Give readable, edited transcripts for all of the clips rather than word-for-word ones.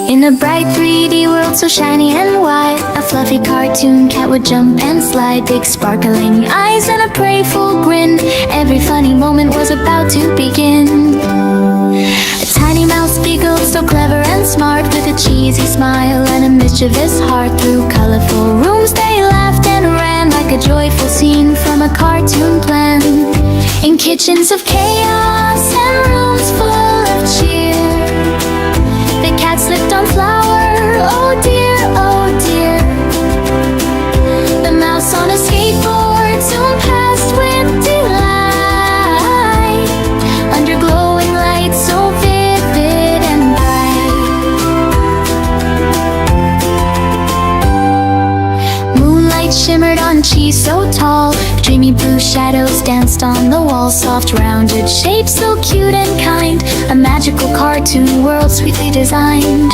In a bright 3D world so shiny and white, a fluffy cartoon cat would jump and slide. Big sparkling eyes and a playful grin. Every funny moment was about to begin. A tiny mouse giggled, so clever and smart, with a cheesy smile and a mischievous heart. Through colorful rooms they laughed and ran, like a joyful scene from a cartoon plan. In kitchens of chaos and rooms full of cheer, the cat slipped on flour, oh dear, oh dear. The mouse on a skateboard soon passed with delight, under glowing lights so vivid and bright. Moonlight shimmered on cheese so tall, dreamy blue shadows danced on the wall. Soft rounded shapes so cute and kind, a magical cartoon world sweetly designed.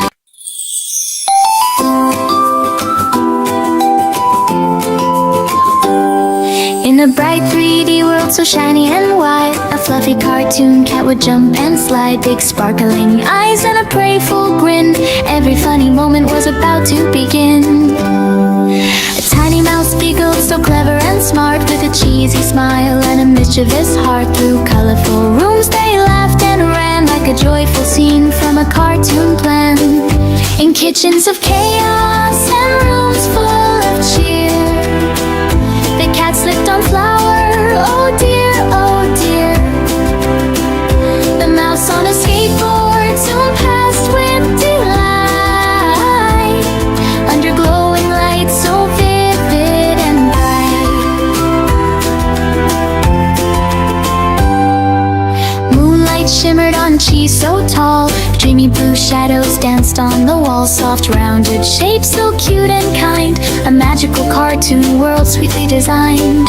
In a bright 3D world so shiny and white, a fluffy cartoon cat would jump and slide. Big sparkling eyes and a playful grin. Every funny moment was about to begin. A tiny mouse giggled, so clever and smart, with a cheesy smile and a mischievous heart. Through colorful rooms they laughed and ran, like a joyful scene from a cartoon plan. In kitchens of chaos and rooms full of cheer, the cat slipped on flour, oh dear, oh dear. The mouse on a skateboard soon passed with delight, under glowing lights so vivid and bright. Moonlight shimmered on cheese so tall, dreamy blue shadows danced on the wall. Soft rounded shapes so cute and kind, a magical cartoon world sweetly designed.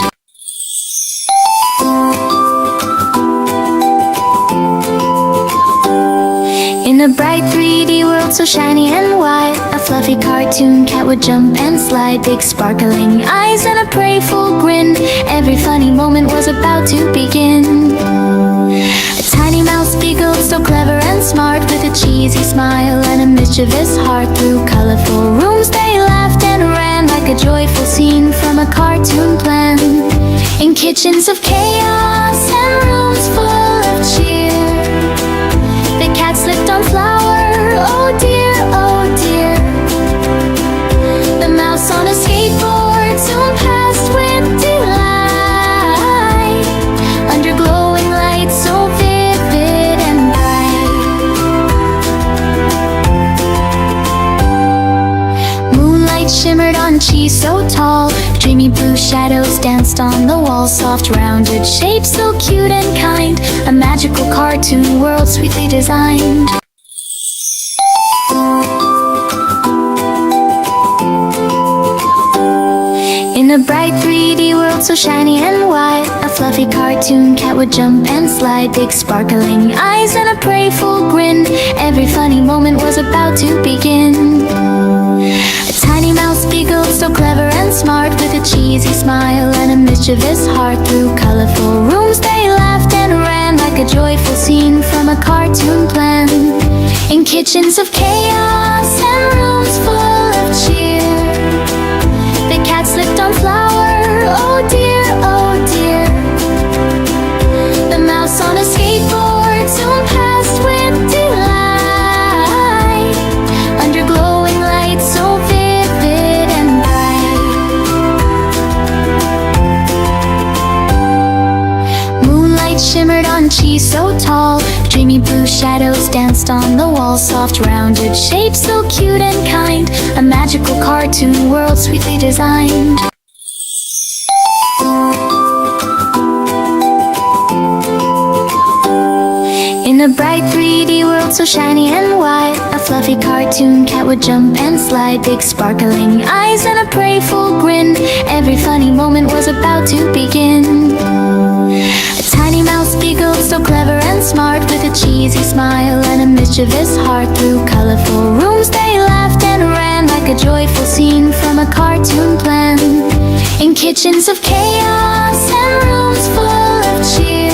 In a bright 3D world so shiny and white, a fluffy cartoon cat would jump and slide. Big sparkling eyes and a playful grin. Every funny moment was about to begin. A tiny mouse giggled, so clever and smart, with a cheesy smile and a mischievous heart. Through colorful rooms they laughed and ran, like a joyful scene from a cartoon plan. In kitchens of chaos and rooms full of cheer, the cat slipped on flour, oh dear, oh dear. The mouse on a skateboard soon passed with delight, under glowing lights so vivid and bright. Moonlight shimmered on cheese so tall, dreamy blue shadows danced on the wall. Soft rounded shapes so cute and kind, a magical cartoon world sweetly designed. In a bright 3D world so shiny and white, a fluffy cartoon cat would jump and slide. Big sparkling eyes and a playful grin. Every funny moment was about to begin. A tiny mouse giggled, so clever and smart, with a cheesy smile and a mischievous heart. Through colorful rooms they laughed and ran, like a joyful scene from a cartoon plan. In kitchens of chaos and rooms full of cheer, the cat slipped on flour, oh dear, oh dear. The mouse on a skateboard soon passed with delight, under glowing lights so vivid and bright. Moonlight shimmered on cheese so tall, dreamy blue shadows danced on the wall. Soft rounded shapes so cute and kind, a magical cartoon world sweetly designed. In a bright 3D world so shiny and white, a fluffy cartoon cat would jump and slide. Big sparkling eyes and a playful grin. Every funny moment was about to begin. A tiny mouse giggled, so clever and smart, with a cheesy smile and a mischievous heart. Through colorful rooms they laughed and ran, like a joyful scene from a cartoon plan. In kitchens of chaos and rooms full of cheer,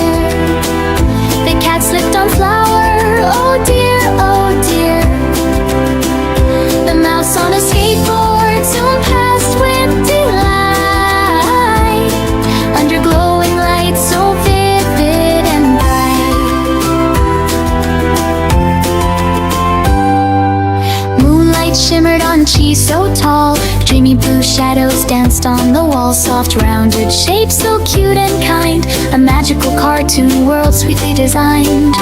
cheese so tall. Dreamy blue shadows danced on the wall. Soft rounded shapes so cute and kind. A magical cartoon world sweetly designed.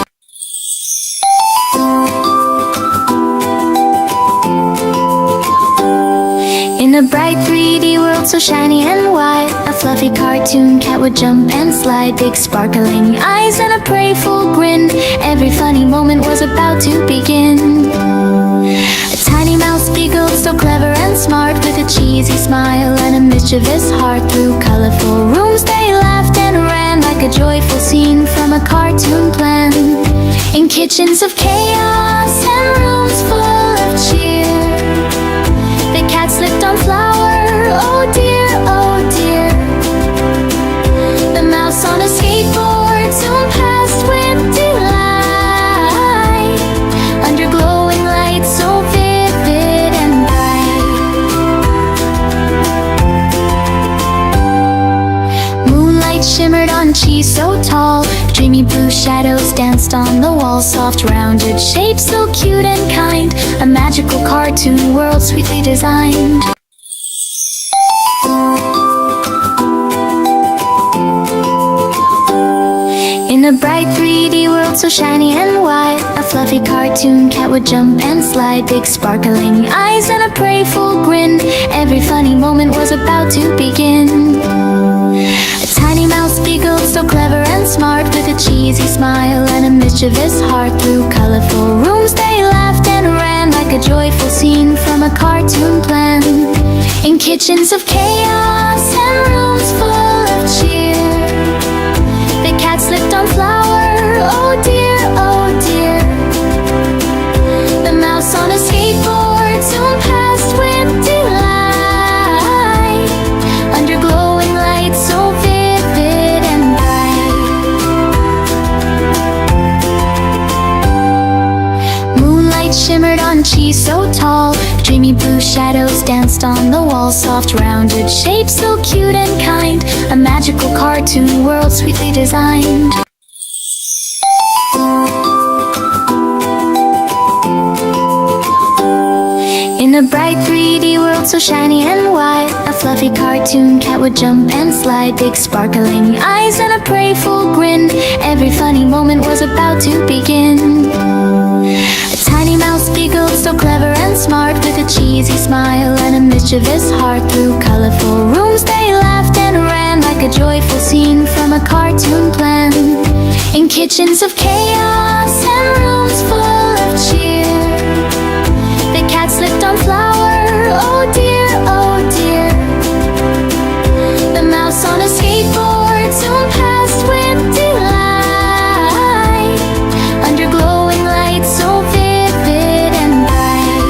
In a bright 3D world so shiny and white, a fluffy cartoon cat would jump and slide. Big sparkling eyes and a playful grin. Every funny moment was about to begin. A tiny mouse giggled so clever and smart, with a cheesy smile and a mischievous heart. Through colorful rooms they laughed and ran, like a joyful scene from a cartoon plan. In kitchens of chaos and rooms full of cheer, the cat slipped on flour, oh dear, oh dear. The mouse on a skateboard soon passed with delight, under glowing lights so vivid and bright. Moonlight shimmered on cheese so tall. Dreamy blue shadows danced on the wall. Soft rounded shapes so cute and kind. A magical cartoon world sweetly designed. In a bright 3D world so shiny and white, a fluffy cartoon cat would jump and slide. Big sparkling eyes and a playful grin. Every funny moment was about to begin. A tiny mouse giggled so clever and smart, with a cheesy smile and a mischievous heart. Through colorful rooms they laughed and ran, like a joyful scene from a cartoon plan. In kitchens of chaos and rooms full of cheer, the cat slipped on flour, oh dear, oh dear. The mouse on a skateboard soon passed with delight, under glowing lights so vivid and bright. Moonlight shimmered on cheese so tall. Dreamy blue shadows danced on the wall. Soft rounded shapes so cute and kind. A magical cartoon world sweetly designed. In a bright 3D world so shiny and white, a fluffy cartoon cat would jump and slide. Big sparkling eyes and a playful grin. Every funny moment was about to begin. A tiny mouse giggled so clever and smart, with a cheesy smile and a mischievous heart. Through colorful rooms they laughed and ran, like a joyful scene from a cartoon plan. In kitchens of chaos and rooms full of cheer, the cat slipped on flour, oh dear, oh dear. The mouse on a skateboard soon passed with delight, under glowing lights so vivid and bright.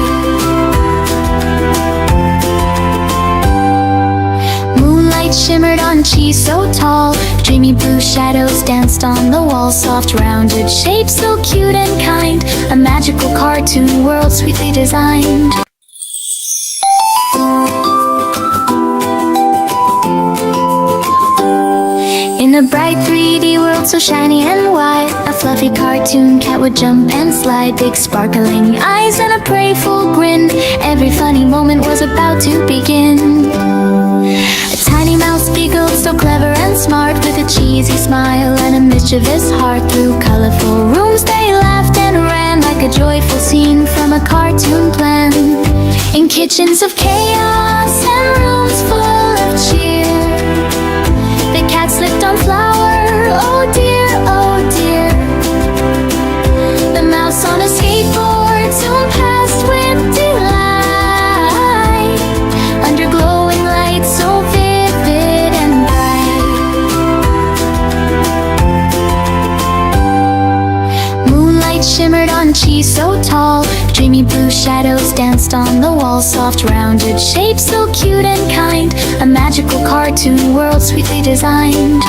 Moonlight shimmered on cheese so tall. Dreamy blue shadows danced on the wall. Soft rounded shapes so cute and kind. A magical cartoon world sweetly designed. In a bright 3D world so shiny and white, a fluffy cartoon cat would jump and slide. Big sparkling eyes and a playful grin. Every funny moment was about to begin. A tiny mouse giggled so clever and smart, with a cheesy smile and a mischievous heart. Through colorful rooms they laughed and ran, like a joyful scene from a cartoon plan. In kitchens of chaos and rooms full of cheer, the cat slipped on flour, oh dear, oh dear. The mouse on a skateboard soon passed with delight, under glowing lights so vivid and bright. Moonlight shimmered on cheese so tall. Dreamy blue shadows danced on the wall. Soft rounded shapes so cute and kind. A magical cartoon world sweetly designed.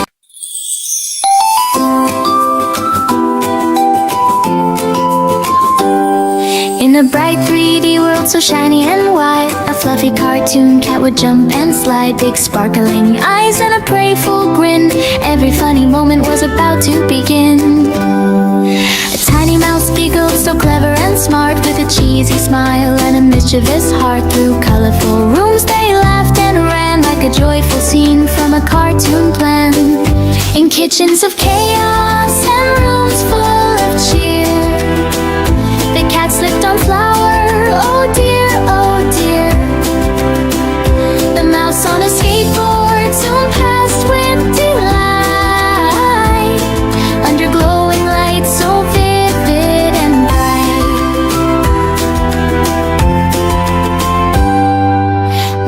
In a bright 3D world so shiny and white, a fluffy cartoon cat would jump and slide. Big sparkling eyes and a playful grin. Every funny moment was about to begin. A tiny mouse giggled so clever and smart, with a cheese cheesy smile and a mischievous heart. Through colorful rooms they laughed and ran like a joyful scene from a cartoon plan. In kitchens of chaos and rooms full of cheer, the cat slipped on flour, oh dear, oh dear. The mouse on a skateboard soon passed with delight, under glowing lights so vivid and bright.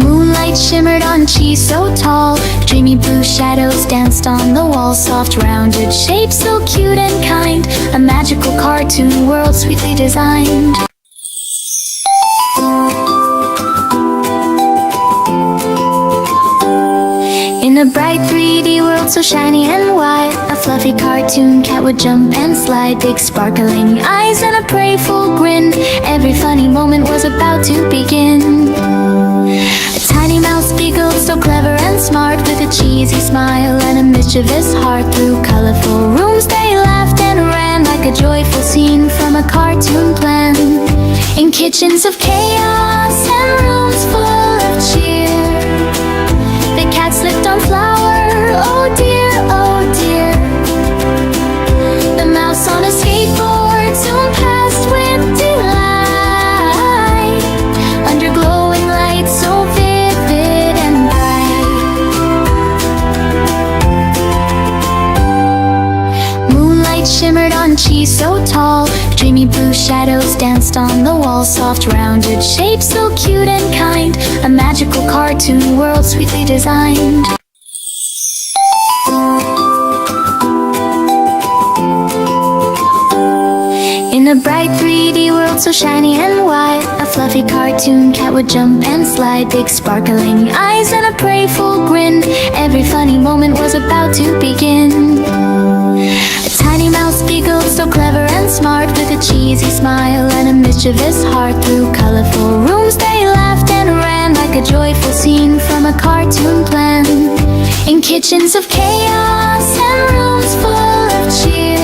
Moonlight shimmered on cheese so tall, dreamy blue shadows danced on the wall. Soft rounded shapes so cute and kind, a magical cartoon world sweetly designed. In a bright 3D world so shiny and white, a fluffy cartoon cat would jump and slide. Big sparkling eyes and a playful grin, every funny moment was about to begin. A tiny mouse giggled so clever and smart, with a cheesy smile and a mischievous heart. Through colorful rooms they laughed and ran like a joyful scene from a cartoon plan. In kitchens of chaos and rooms full of cheer, the cat slipped on flour, oh dear, oh dear. The mouse on a skateboard soon passed with delight, under glowing lights so vivid and bright. Moonlight shimmered on cheese so tall, dreamy blue shadows danced on the wall. Soft rounded shapes so cute and kind, a magical cartoon world sweetly designed. In a bright 3D world so shiny and white, a fluffy cartoon cat would jump and slide. Big sparkling eyes and a playful grin, every funny moment was about to begin. A tiny mouse giggled so clever and smart, with a cheesy smile and a mischievous heart. Through colorful rooms they laughed and ran like a joyful scene from a cartoon plan. In kitchens of chaos and rooms full of cheer,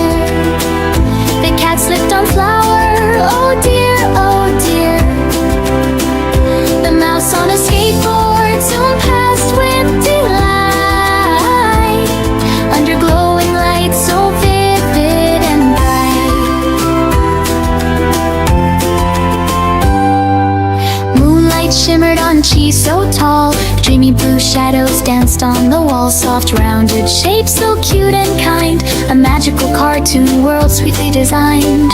the cat slipped on flour, oh dear, oh dear. The mouse on a skateboard soon passed with delight, under glowing lights so vivid and bright. Moonlight shimmered on cheese so tall, dreamy blue shadows danced on the wall. Soft rounded shapes so cute and kind, a magical cartoon world sweetly designed.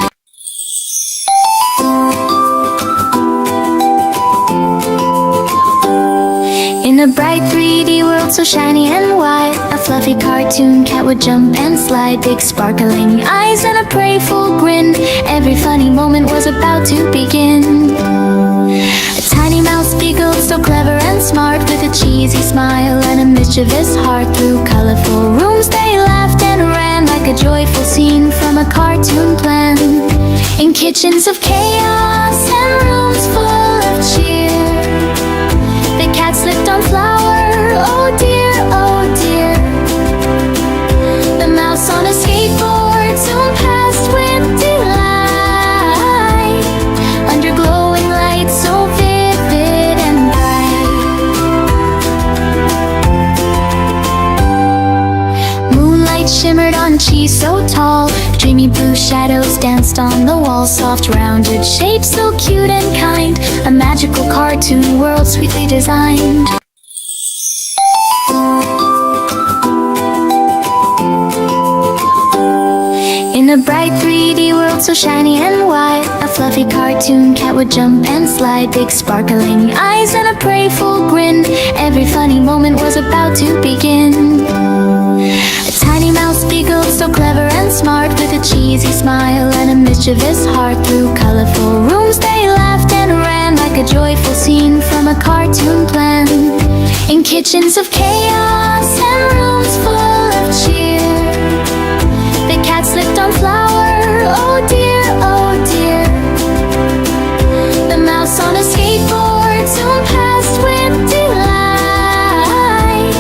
In a bright 3D world so shiny and white, a fluffy cartoon cat would jump and slide. Big sparkling eyes and a playful grin, every funny moment was about to begin. A tiny mouse giggled so clever and smart, with a cheesy smile and a mischievous heart. Through colorful rooms they laughed and ran like a joyful scene from a cartoon plan. In kitchens of chaos and rooms full of cheer, the cat slipped on flour, oh dear, oh dear. The mouse on a skateboard soon passed with delight, under glowing lights so vivid and bright. Moonlight shimmered on cheese so tall, dreamy blue shadows danced on the wall. Soft rounded shapes so cute and kind, a magical cartoon world sweetly designed. In a bright 3D world so shiny and white, a fluffy cartoon cat would jump and slide. Big sparkling eyes and a playful grin, every funny moment was about to begin. A tiny mouse giggled so clever and smart, with a cheesy smile and a mischievous heart. Through colorful rooms they laughed and ran like a joyful scene from a cartoon plan. In kitchens of chaos and rooms full of cheer, the cat slipped on flour, oh dear, oh dear. The mouse on a skateboard soon passed with delight,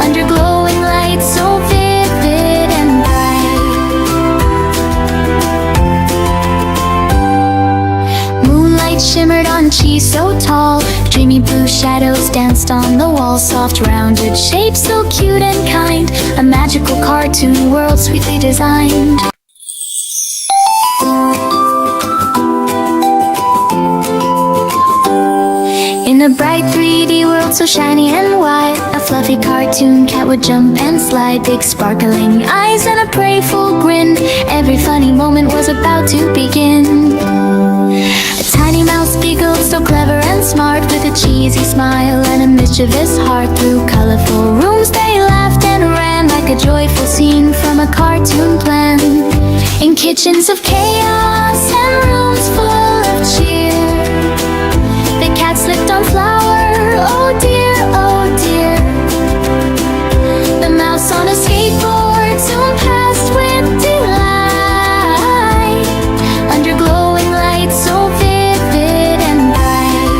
under glowing lights so vivid and bright. Moonlight on cheese so tall. Dreamy blue shadows danced on the wall. Soft rounded shapes so cute and kind. A magical cartoon world sweetly designed. In a bright 3D world so shiny and white, a fluffy cartoon cat would jump and slide. Big sparkling eyes and a playful grin. Every funny moment was about to begin. A tiny mouse giggled so clever and smart, with a cheesy smile and a mischievous heart. Through colorful rooms they laughed and ran, like a joyful scene from a cartoon plan. In kitchens of chaos and rooms full of cheer, the cat slipped on flour, oh dear, oh dear. The mouse on a skateboard soon passed with delight, under glowing lights so vivid and bright.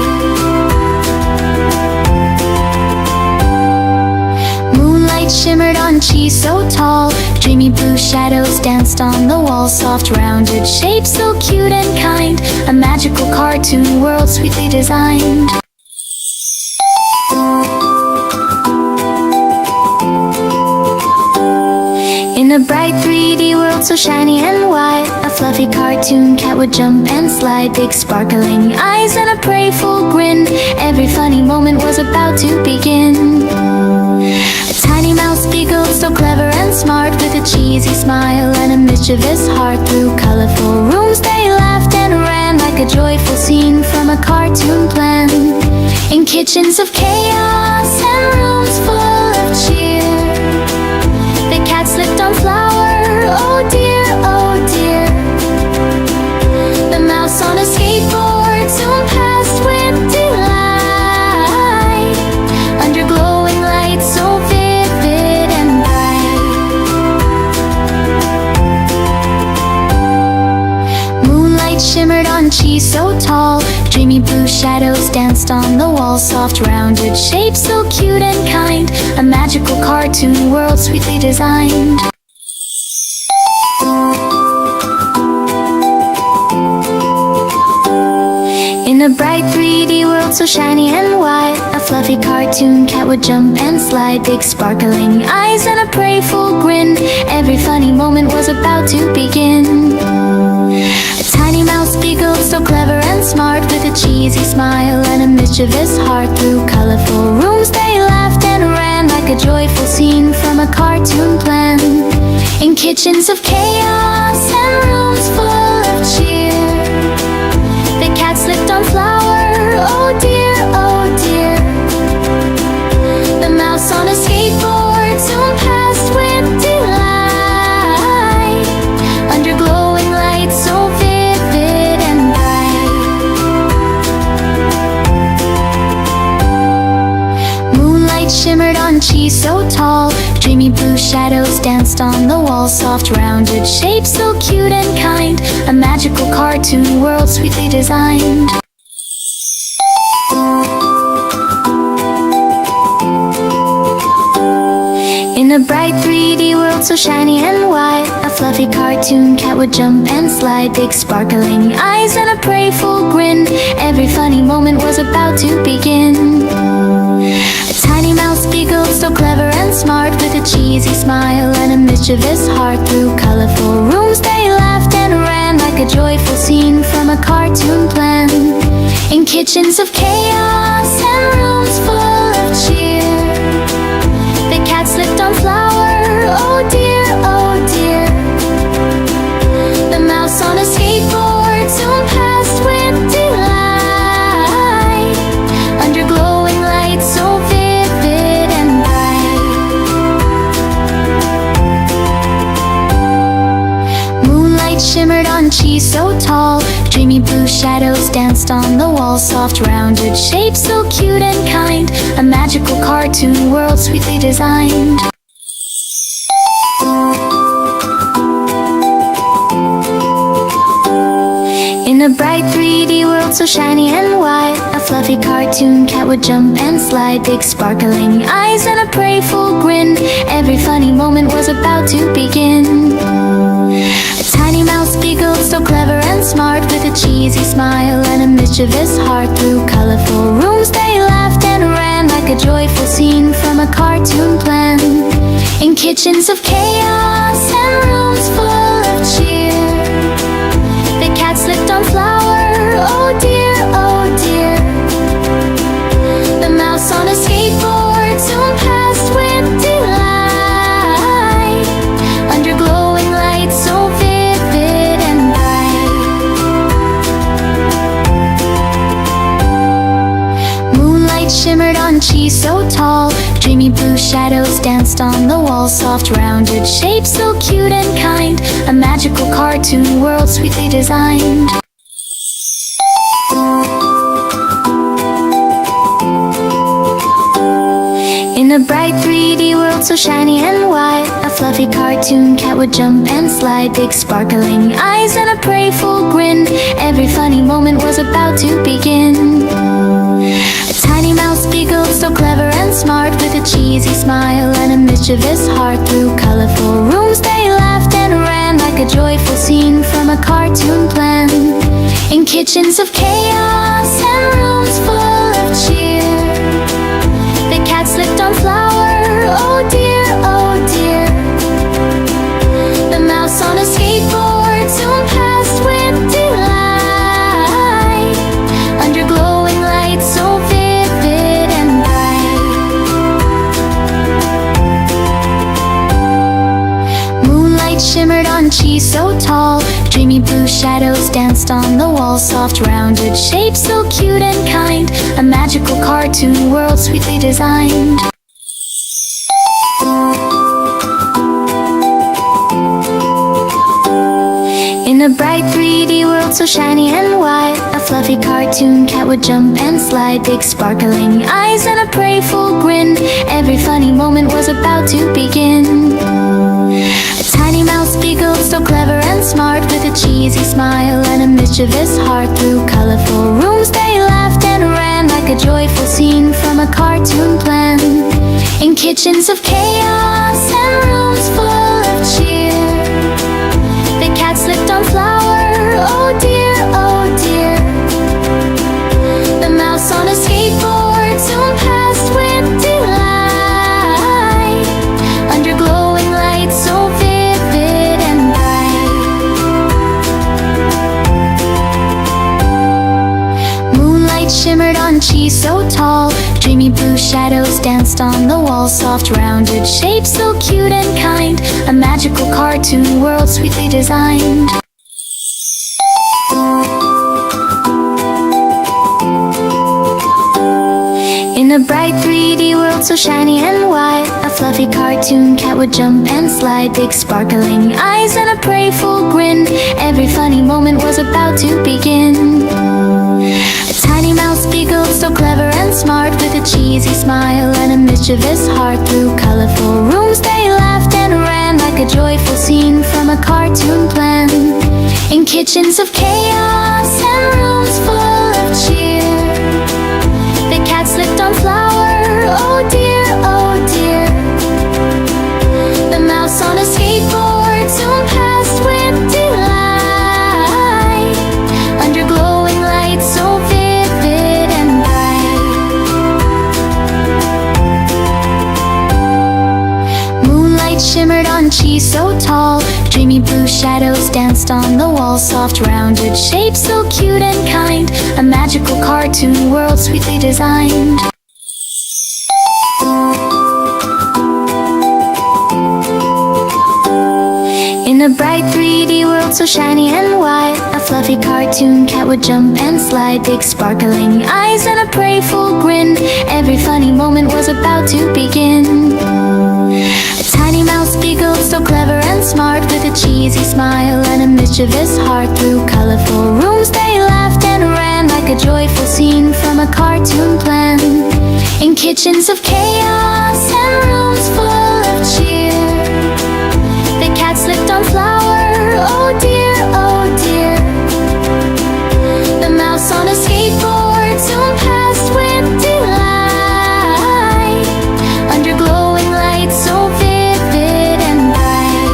Moonlight shimmered on cheese so tall. Dreamy blue shadows danced on the wall. Soft rounded shapes so cute and kind. A magical cartoon world sweetly designed. In a bright 3D world so shiny and white, a fluffy cartoon cat would jump and slide. Big sparkling eyes and a playful grin. Every funny moment was about to begin. A tiny mouse giggled so clever and smart, with a cheesy smile and a mischievous heart. Through colorful rooms they laughed and ran, like a joyful scene from a cartoon plan. In kitchens of chaos and rooms full of cheer, the cat slipped on flour, oh dear, oh dear. The mouse on a skateboard soon passed with delight, under glowing lights so vivid and bright. Moonlight shimmered on cheese so tall. Dreamy blue shadows danced on the wall. Soft rounded shapes so cute and kind. A magical cartoon world sweetly designed. In a bright 3D world so shiny and white, a fluffy cartoon cat would jump and slide. Big sparkling eyes and a playful grin. Every funny moment was about to begin. A tiny mouse giggled so clever and smart, with a cheesy smile and a mischievous heart. Through colorful rooms they laughed and ran, like a joyful scene from a cartoon plan. In kitchens of chaos and rooms full of cheer, the cat slipped on flour, oh dear, oh dear. The mouse on a skateboard soon passed with delight, under glowing lights so vivid and bright. Moonlight shimmered on cheese so tall. Dreamy blue shadows danced on the wall. Soft rounded shapes so cute and kind. A magical cartoon world sweetly designed. In a bright 3D world so shiny and white, a fluffy cartoon cat would jump and slide. Big sparkling eyes and a playful grin. Every funny moment was about to begin. A tiny mouse giggled so clever and smart, with a cheesy smile and a mischievous heart. Through colorful rooms they laughed and ran, like a joyful scene from a cartoon plan. In kitchens of chaos and rooms full of cheer, the cat slipped on flour, oh dear, oh dear. The mouse on a skateboard soon passed with delight, under glowing lights so vivid and bright. Moonlight shimmered on cheese so tall. Dreamy blue shadows danced on the wall. Soft rounded shapes so cute and kind. A magical cartoon world sweetly designed. In a bright 3D world so shiny and white, a fluffy cartoon cat would jump and slide. Big sparkling eyes and a playful grin. Every funny moment was about to begin. A tiny mouse giggled so clever and smart, with a cheese cheesy smile and a mischievous heart. Through colorful rooms they laughed and ran like a joyful scene from a cartoon plan. In kitchens of chaos and rooms full of cheer, the cat slipped on flour, oh dear, oh dear. The mouse on a skateboard soon passed with delight, under glowing lights so vivid and bright. Moonlight shimmered on cheese so tall, dreamy blue shadows danced on the wall. Soft rounded shapes so cute and kind, a magical cartoon world sweetly designed. In a bright 3D world so shiny and white, a fluffy cartoon cat would jump and slide. Big sparkling eyes and a playful grin, every funny moment was about to begin. A tiny mouse giggled so clever and smart, with a cheesy smile and a mischievous heart. Through colorful rooms they laughed and ran like a joyful scene from a cartoon plan. In kitchens of chaos and rooms full of cheer, the cat slipped on flour, oh dear, oh dear. The mouse on a skateboard soon passed with delight, under glowing lights so vivid and bright. Moonlight shimmered on cheese so tall, dreamy blue shadows danced on the wall. Soft rounded shapes so cute and kind, a magical cartoon world sweetly designed. In a bright 3D world so shiny and white, a fluffy cartoon cat would jump and slide. Big sparkling eyes and a playful grin, every funny moment was about to begin. A tiny mouse giggled so clever and smart, with a cheesy smile and a mischievous heart. Through colorful rooms they laughed and ran like a joyful scene from a cartoon plan. In kitchens of chaos and rooms full of cheer, the cat slipped on flour, oh dear, oh dear. The mouse on a skateboard soon passed with delight, under glowing lights so vivid and bright. Moonlight shimmered on cheese so tall, dreamy blue shadows danced on the wall. Soft rounded shapes so cute and kind, a magical cartoon world sweetly designed. In a bright 3D world so shiny and white, a fluffy cartoon cat would jump and slide. Big sparkling eyes and a playful grin, every funny moment was about to begin. A tiny mouse giggled so clever and smart, with a cheesy smile and a mischievous heart. Through colorful rooms they laughed and ran like a joyful scene from a cartoon plan. In kitchens of chaos and rooms full of cheer, the cat slipped on flour, oh dear, oh dear. The mouse on a skateboard soon passed with delight, under glowing lights so vivid and bright. Moonlight shimmered on cheese so tall, dreamy blue shadows danced on the wall. Soft rounded shapes so cute and kind, a magical cartoon world sweetly designed. In a bright 3D world so shiny and white, a fluffy cartoon cat would jump and slide. Big sparkling eyes and a playful grin, every funny moment was about to begin. A tiny mouse giggled so clever and smart, with a cheesy smile and a mischievous heart. Through colorful rooms they laughed and ran like a joyful scene from a cartoon plan. In kitchens of chaos and rooms full of cheer, the cat slipped on flour, oh dear, oh dear. The mouse on a skateboard soon passed with delight, under glowing lights so vivid and bright.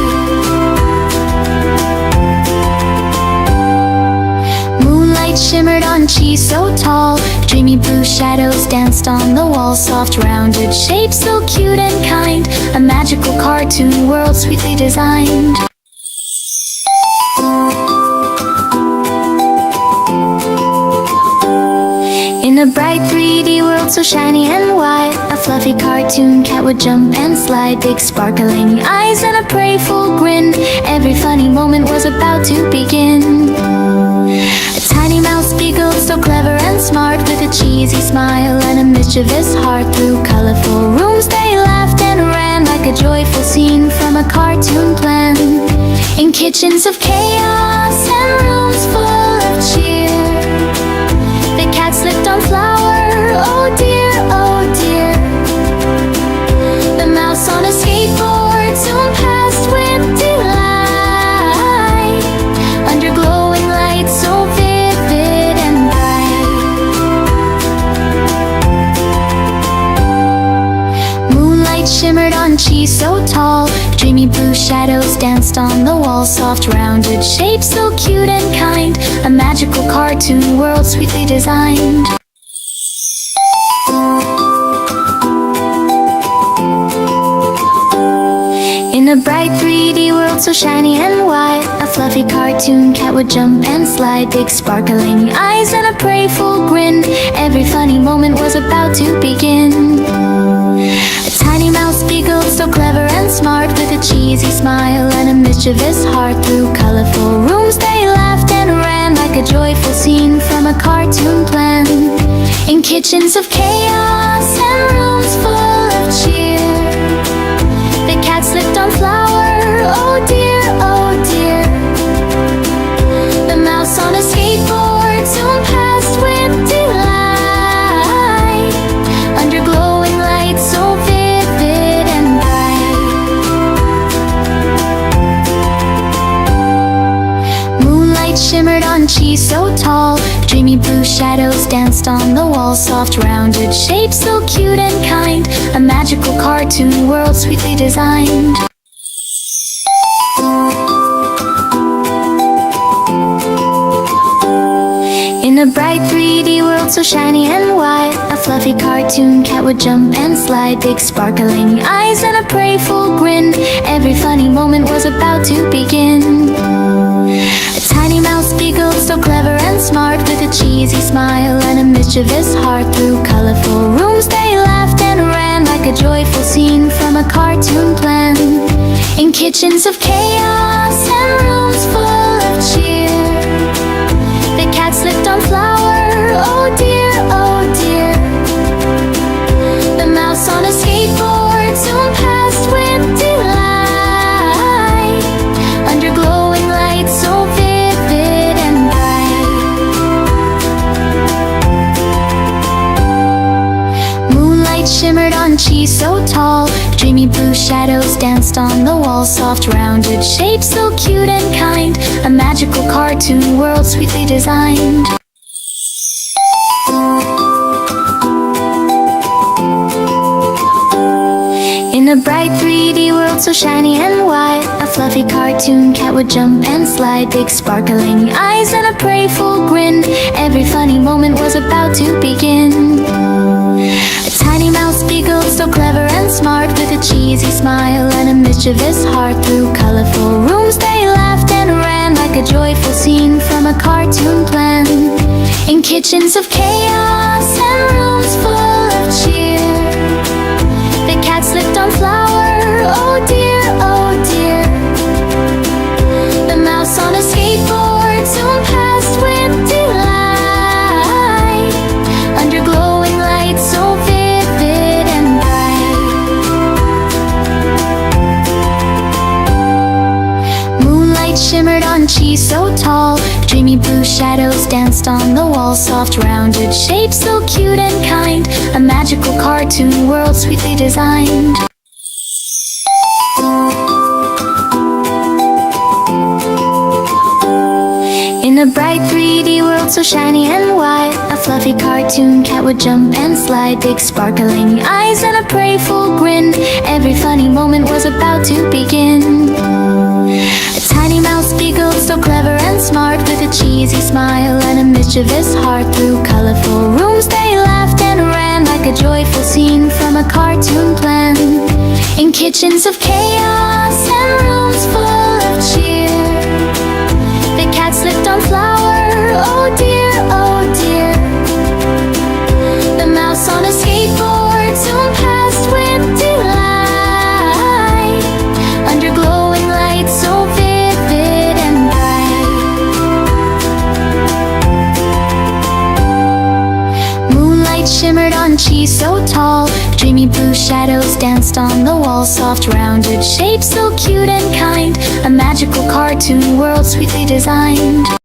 Moonlight shimmered on cheese so tall. Dreamy blue shadows danced on the wall. Soft rounded shapes so cute and kind. A magical cartoon world sweetly designed. In a bright 3D world so shiny and white, a fluffy cartoon cat would jump and slide. Big sparkling eyes and a playful grin. Every funny moment was about to begin. A tiny mouse giggled so clever and smart, with a cheesy smile and a mischievous heart. Through colorful rooms they laughed and ran, like a joyful scene from a cartoon plan. In kitchens of chaos and rooms full of cheer, the cat slipped on flour, oh dear, oh dear. The mouse on a skateboard soon passed with delight, under glowing lights so vivid and bright. Moonlight shimmered on cheese so tall. Dreamy blue shadows danced on the wall. Soft rounded shapes so cute and kind. A magical cartoon world sweetly designed. In a bright 3D world so shiny and white, a fluffy cartoon cat would jump and slide. Big sparkling eyes and a playful grin. Every funny moment was about to begin. A tiny mouse giggled so clever and smart, with a cheesy smile and a mischievous heart. Through colorful rooms they laughed and ran, like a joyful scene from a cartoon plan. In kitchens of chaos and rooms full of cheer, the cat slipped on flour, oh dear, oh dear. The mouse on a skateboard soon passed with delight, under glowing lights so vivid and bright. Moonlight shimmered on cheese so tall. Dreamy blue shadows danced on the wall. Soft rounded shapes so cute and kind. A magical cartoon world sweetly designed. In a bright 3D world so shiny and white, a fluffy cartoon cat would jump and slide. Big sparkling eyes and a playful grin. Every funny moment was about to begin. A tiny mouse giggled so clever and smart, with a cheesy smile and a mischievous heart. Through colorful rooms they laughed and ran, like a joyful scene from a cartoon plan. In kitchens of chaos and rooms full of cheer, the cat slipped on flour, oh dear, oh dear. The mouse on a skateboard soon passed with delight, under glowing lights so vivid and bright. Moonlight shimmered on cheese so tall. Dreamy blue shadows danced on the wall. Soft rounded shapes so cute and kind. A magical cartoon world sweetly designed. In a bright 3D world so shiny and white, a fluffy cartoon cat would jump and slide. Big sparkling eyes and a playful grin. Every funny moment was about to begin. A tiny mouse giggled so clever and smart, with a cheesy smile and a mischievous heart. Through colorful rooms they laughed and ran, like a joyful scene from a cartoon plan. In kitchens of chaos and rooms full of cheer, the cat slipped on flour, oh dear, oh dear. The mouse on a skateboard soon passed with delight, under glowing lights so vivid and bright. Moonlight shimmered on cheese so tall. Dreamy blue shadows danced on the wall. Soft rounded shapes so cute and kind. A magical cartoon world sweetly designed. In a bright 3D world so shiny and white, a fluffy cartoon cat would jump and slide. Big sparkling eyes and a playful grin. Every funny moment was about to begin. A tiny mouse giggled so clever and smart, with a cheese easy smile and a mischievous heart. Through colorful rooms they laughed and ran like a joyful scene from a cartoon plan. In kitchens of chaos and rooms full of cheer, the cat slipped on flour, oh dear, oh dear. The mouse on a skateboard soon passed with delight, under glowing lights so vivid and bright. Moonlight shimmered on cheese so tall, dreamy blue shadows danced on the wall. Soft rounded shapes so cute and kind, a magical cartoon world sweetly designed.